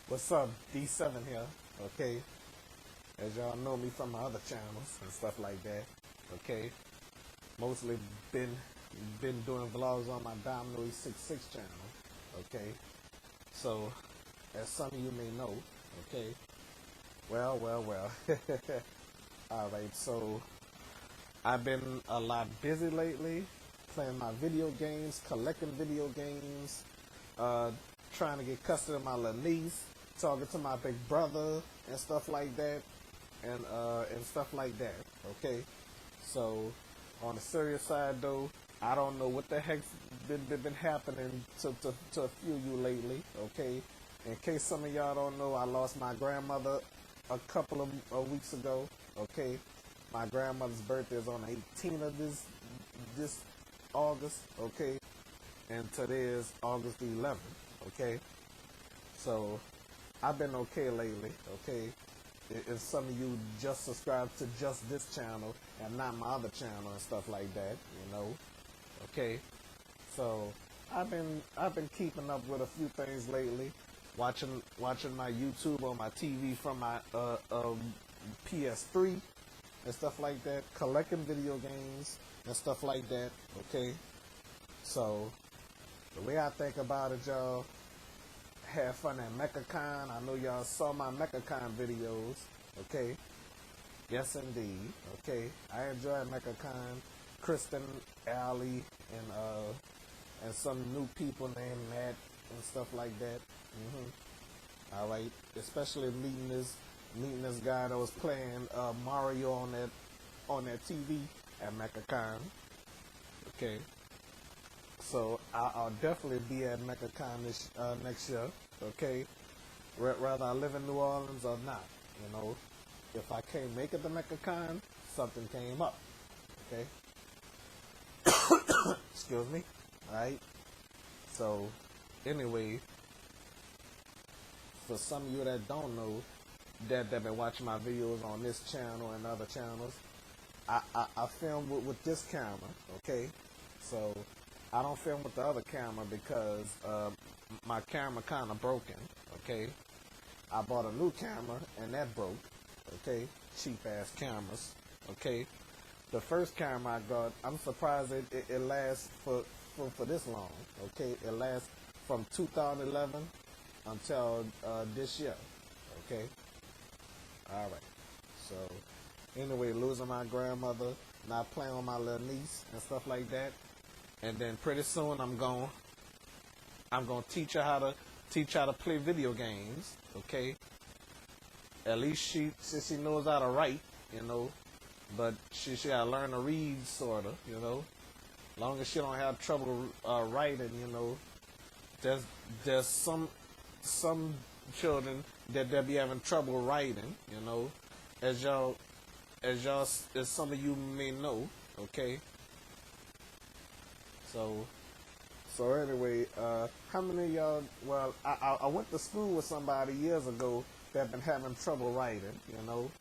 What's up? D7 here. Okay. As y'all know me from my other channels and stuff like that. Okay. Mostly been doing vlogs on my Dominoes 66 channel. Okay. So, as some of you may know, okay. Well. Alright, so I've been a lot busy lately, playing my video games, collecting video games, trying to get custody of my little niece, talking to my big brother and stuff like that, and stuff like that. Okay, so on the serious side though, I don't know what the heck's been happening to a few of you lately. Okay, in case some of y'all don't know, I lost my grandmother a couple of weeks ago. Okay, my grandmother's birthday is on the 18th of this August. Okay, and today is August the 11th. Okay, so I've been okay lately. Okay, if some of you just subscribe to just this channel and not my other channel and stuff like that, you know. Okay, so I've been keeping up with a few things lately, watching my YouTube on my TV from my PS3 and stuff like that, collecting video games and stuff like that. Okay, so the way I think about it, y'all, have fun at MechaCon. I know y'all saw my MechaCon videos. Okay, yes indeed. Okay, I enjoyed MechaCon. Kristen, Allie, and some new people named Matt and stuff like that. All right, especially meeting this guy that was playing Mario on that TV at MechaCon. Okay, so I'll definitely be at MechaCon next year. Okay, whether I live in New Orleans or not. You know, if I can't make it to MechaCon, something came up. Okay, excuse me. All right. So anyway, for some of you that don't know, that been watching my videos on this channel and other channels, I film with this camera. Okay, so I don't film with the other camera because my camera kind of broken. Okay, I bought a new camera and that broke. Okay, cheap ass cameras. Okay, the first camera I got, I'm surprised it lasts for this long. Okay, it lasts from 2011 until this year. Okay, all right. So anyway, losing my grandmother, not playing with my little niece and stuff like that. And then pretty soon I'm gonna teach her how to play video games. Okay. At least she knows how to write, you know. But she gotta learn to read, sorta, you know. Long as she don't have trouble writing, you know. There's some children that be having trouble writing, you know. As some of you may know. Okay. So anyway, how many of y'all? Well, I went to school with somebody years ago that been having trouble writing, you know.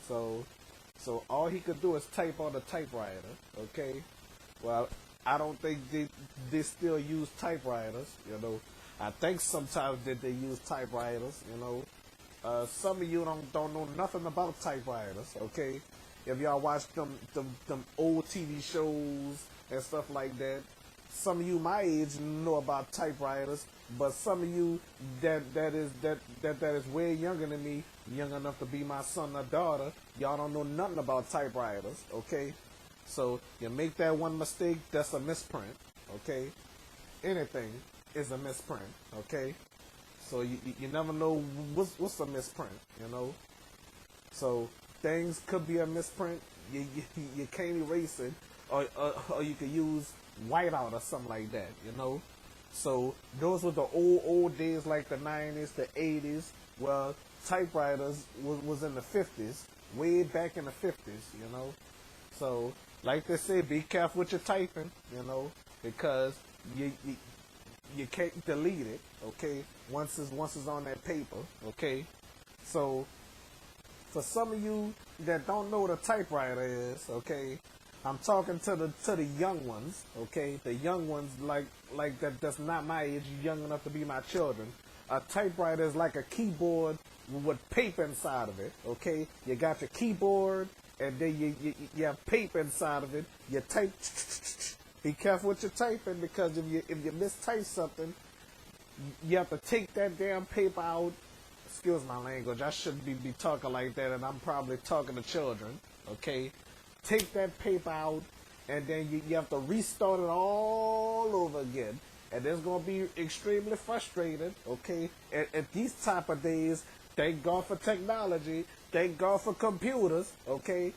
So all he could do is type on the typewriter. Okay. Well, I don't think they still use typewriters, you know. I think sometimes that they use typewriters, you know. Some of you don't know nothing about typewriters. Okay. If y'all watch them old TV shows and stuff like that, some of you my age know about typewriters, but some of you that is way younger than me, young enough to be my son or daughter, y'all don't know nothing about typewriters. Okay, so you make that one mistake, that's a misprint. Okay, anything is a misprint. Okay, so you never know what's a misprint. You know, so things could be a misprint. You can't erase it, or you could use whiteout or something like that, you know. So those were the old days, like the 90s, the 80s. Well, typewriters was in the 50s, way back in the 50s, you know. So like they say, be careful with your typing, you know, because you can't delete it. Okay, once it's on that paper. Okay, so for some of you that don't know what a typewriter is, okay, I'm talking to the young ones, okay, the young ones like that's not my age, young enough to be my children. A typewriter is like a keyboard with paper inside of it. Okay, you got your keyboard, and then you have paper inside of it. You type. Be careful with your typing, because if you mistype something, you have to take that damn paper out. Excuse my language. I shouldn't be talking like that, and I'm probably talking to children. Okay, take that paper out, and then you have to restart it all over again. And it's going to be extremely frustrating, okay? At these type of days, thank God for technology. Thank God for computers, okay?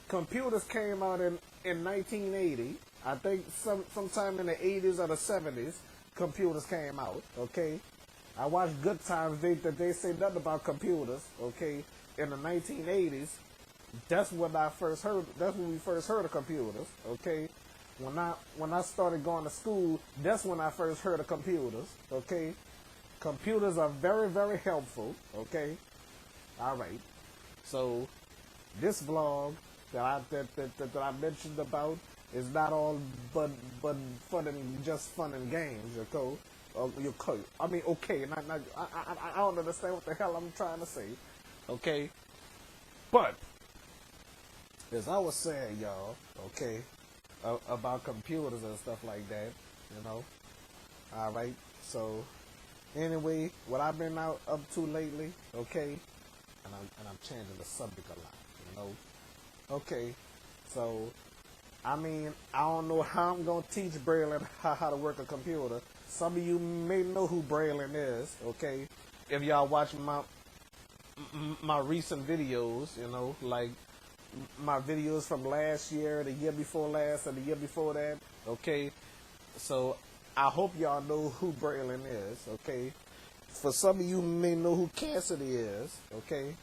Computers came out in 1980. I think sometime in the 80s or the 70s, computers came out, okay? I watched Good Times. They say nothing about computers, okay? In the 1980s, that's when we first heard of computers, okay? When I started going to school, that's when I first heard of computers, okay? Computers are very, very helpful, okay? All right. So this vlog that I mentioned about is not all but fun and just fun and games, okay? I mean, okay, I don't understand what the hell I'm trying to say, okay? But as I was saying, y'all, okay, about computers and stuff like that, you know. All right. So anyway, what I've been up to lately, okay, and I'm changing the subject a lot, you know. Okay. So I mean, I don't know how I'm gonna teach Braylon how to work a computer. Some of you may know who Braylon is, okay? If y'all watch my recent videos, you know, like my videos from last year, the year before last, and the year before that, okay? So I hope y'all know who Braylon is, okay? For some of you may know who Cassidy is, okay?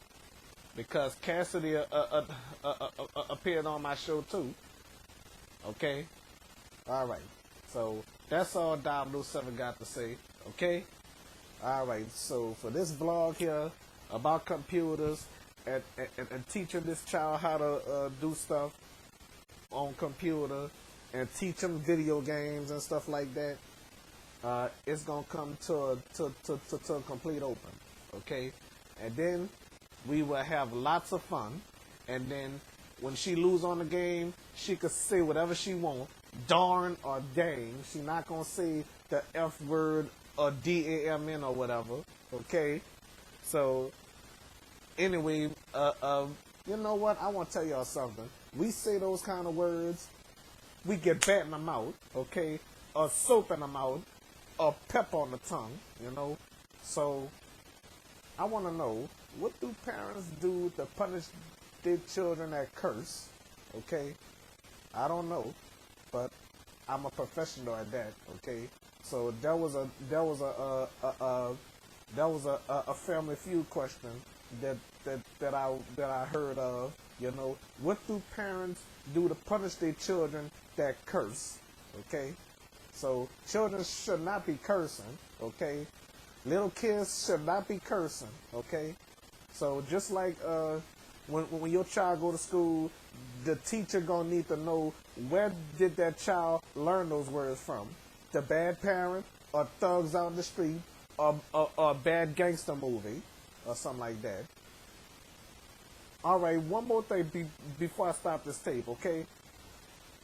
Because Cassidy appeared on my show too, okay? All right. So that's all Dominoes 7 got to say, okay? All right. So for this vlog here about computers, and teaching this child how to do stuff on computer, and teach them video games and stuff like that, it's gonna come to a complete open, okay? And then we will have lots of fun, and then when she lose on the game, she could say whatever she want, darn or dang. She not gonna say the F word or DAMN or whatever, okay? So anyway, you know what? I want to tell y'all something. We say those kind of words, we get bat in the mouth, okay? Or soap in the mouth, or pep on the tongue, you know? So, I want to know, what do parents do to punish their children that curse, okay? I don't know, but I'm a professional at that, okay? So, that was a Family Feud question that I heard of, you know. What do parents do to punish their children that curse, okay? So children should not be cursing, okay? Little kids should not be cursing, okay? So just like when your child go to school, the teacher gonna need to know, where did that child learn those words from? The Bad Parent, or Thugs Out in the Street, or a bad gangster movie, or something like that. All right, one more thing before I stop this tape, okay?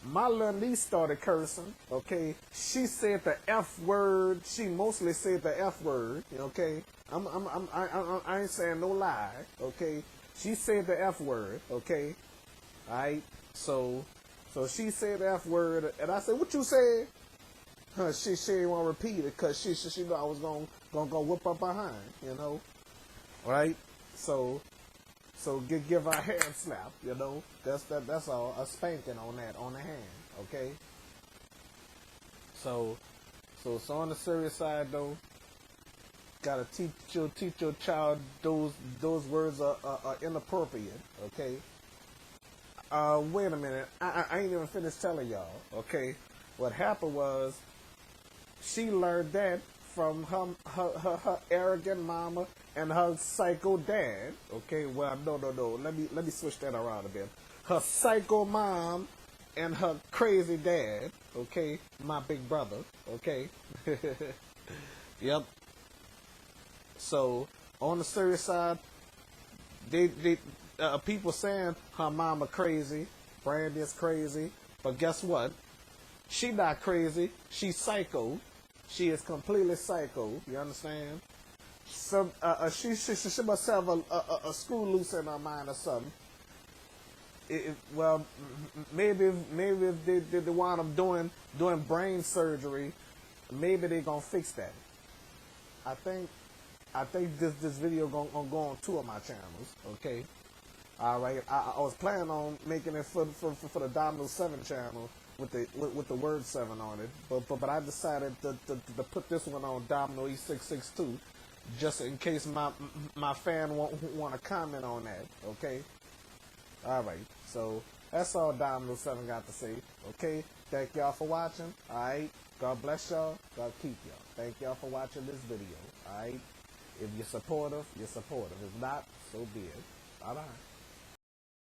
My little niece started cursing, okay? She said the F word. She mostly said the F word, okay? I ain't saying no lie, okay? She said the F word, okay? All right? So she said the F word, and I said, "What you said?" She didn't want to repeat it, because she knew I was gonna whip up behind, you know? Right? So give her a hand slap, you know. That's all, a spanking on the hand, okay. So on the serious side though, gotta teach your child those words are inappropriate, okay. Wait a minute, I ain't even finished telling y'all, okay. What happened was, she learned that from her arrogant mama and her psycho dad. Okay, well, no. Let me switch that around a bit. Her psycho mom and her crazy dad. Okay, my big brother. Okay, yep. So on the serious side, people saying her mama crazy, Brandy is crazy, but guess what? She not crazy. She's psycho. She is completely psycho. You understand? Some she must have a screw loose in her mind or something. Well, maybe if they wind up doing brain surgery, maybe they gonna fix that. I think this video gonna go on two of my channels. Okay. All right. I was planning on making it for the Dominoes 7 channel with the word 7 on it, but I decided to put this one on Domino E662 just in case my fan want to comment on that. Okay. All right. So that's all Domino 7 got to say. Okay. Thank y'all for watching. All right. God bless y'all. God keep y'all. Thank y'all for watching this video. All right. If you're supportive, you're supportive. If not, so be it. Bye bye.